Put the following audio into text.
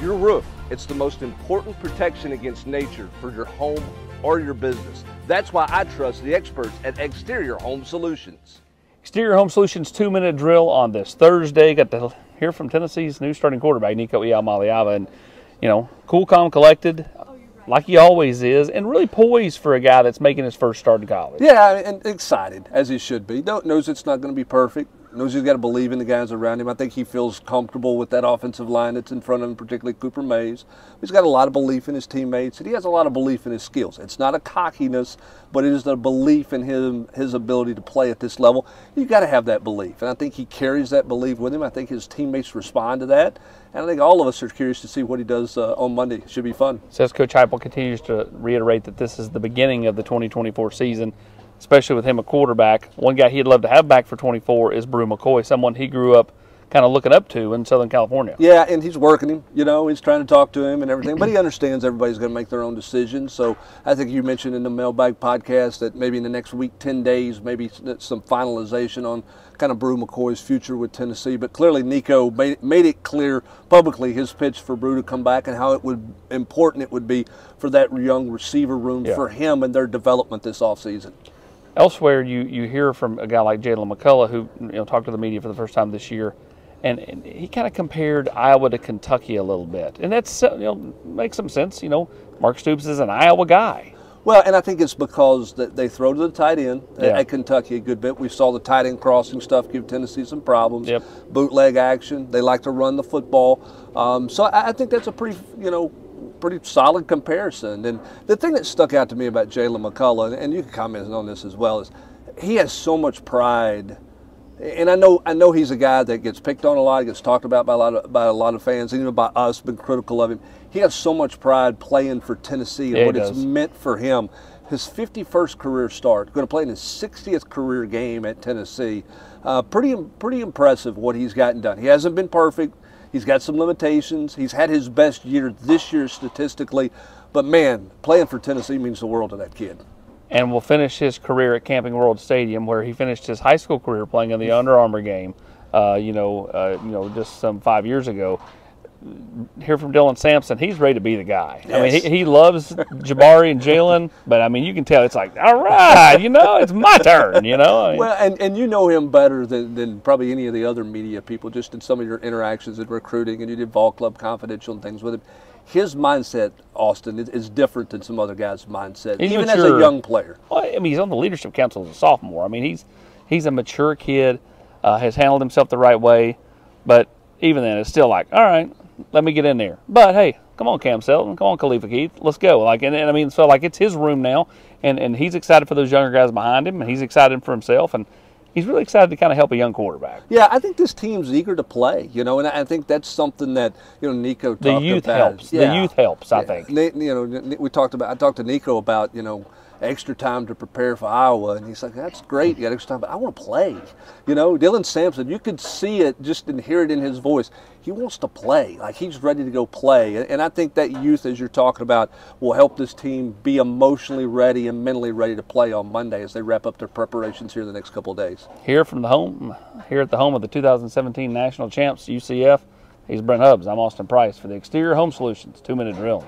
Your roof, it's the most important protection against nature for your home or your business. That's why I trust the experts at Exterior Home Solutions. Exterior Home Solutions 2-minute drill on this Thursday. Got to hear from Tennessee's new starting quarterback, Nico Iamaleava, and cool, calm, collected, like he always is, and really poised for a guy that's making his first start in college. Yeah, and excited, as he should be. Knows it's not going to be perfect. Knows he's got to believe in the guys around him. I think he feels comfortable with that offensive line that's in front of him, particularly Cooper Mays. He's got a lot of belief in his teammates, and he has a lot of belief in his skills. It's not a cockiness, but it is a belief in his ability to play at this level. You've got to have that belief, and I think he carries that belief with him. I think his teammates respond to that, and I think all of us are curious to see what he does on Monday. It should be fun. Says Coach Heupel continues to reiterate that this is the beginning of the 2024 season, especially with him a quarterback. One guy he'd love to have back for 24 is Brew McCoy, someone he grew up kind of looking up to in Southern California. Yeah, and he's working him. He's trying to talk to him and everything, but he understands everybody's going to make their own decisions. So I think you mentioned in the Mailbag podcast that maybe in the next week, 10 days, maybe some finalization on kind of Brew McCoy's future with Tennessee. But clearly Nico made it clear publicly his pitch for Brew to come back and how important it would be for that young receiver room for him and their development this offseason. Elsewhere, you hear from a guy like Jalen McCullough, who talked to the media for the first time this year, and he kind of compared Iowa to Kentucky a little bit, and that's makes some sense. Mark Stoops is an Iowa guy. Well, and I think it's because they throw to the tight end at Kentucky a good bit. We saw the tight end crossing stuff give Tennessee some problems. Yep. Bootleg action. They like to run the football. So I think that's a pretty solid comparison. And the thing that stuck out to me about Jalen McCullough, and you can comment on this as well, is he has so much pride. And I know he's a guy that gets picked on a lot, gets talked about by a lot of fans, even by us, been critical of him. He has so much pride playing for Tennessee and what it's meant for him. His 51st career start, going to play in his 60th career game at Tennessee. Pretty impressive what he's gotten done. He hasn't been perfect. He's got some limitations. He's had his best year this year statistically. But, man, playing for Tennessee means the world to that kid. And will finish his career at Camping World Stadium, where he finished his high school career playing in the Under Armour game, just some 5 years ago. Hear from Dylan Sampson, he's ready to be the guy. Yes. I mean, he loves Jabari and Jalen, but, I mean, you can tell it's like, all right, it's my turn, Well, and you know him better than probably any of the other media people, just in some of your interactions in recruiting, and you did Ball Club Confidential and things with him. His mindset, Austin, is different than some other guys' mindset, even mature. As a young player. Well, I mean, he's on the leadership council as a sophomore. I mean, he's a mature kid, has handled himself the right way, but even then, it's still like, all right, let me get in there. But, hey, come on, Cam Selton, come on, Khalifa Keith, let's go. And I mean, so, it's his room now, and he's excited for those younger guys behind him, and he's excited for himself, and he's really excited to kind of help a young quarterback. Yeah, I think this team's eager to play, and I think that's something that, Nico talked about. The youth helps. Yeah. The youth helps, I think. I talked to Nico about, extra time to prepare for Iowa, and he's like, that's great, you got extra time, but I want to play. Dylan Sampson, you could see it just and hear it in his voice. He wants to play. He's ready to go play. And I think that youth, as you're talking about, will help this team be emotionally ready and mentally ready to play on Monday as they wrap up their preparations here in the next couple of days. Here at the home of the 2017 National Champs, UCF, he's Brent Hubbs. I'm Austin Price for the Exterior Home Solutions 2-minute drill.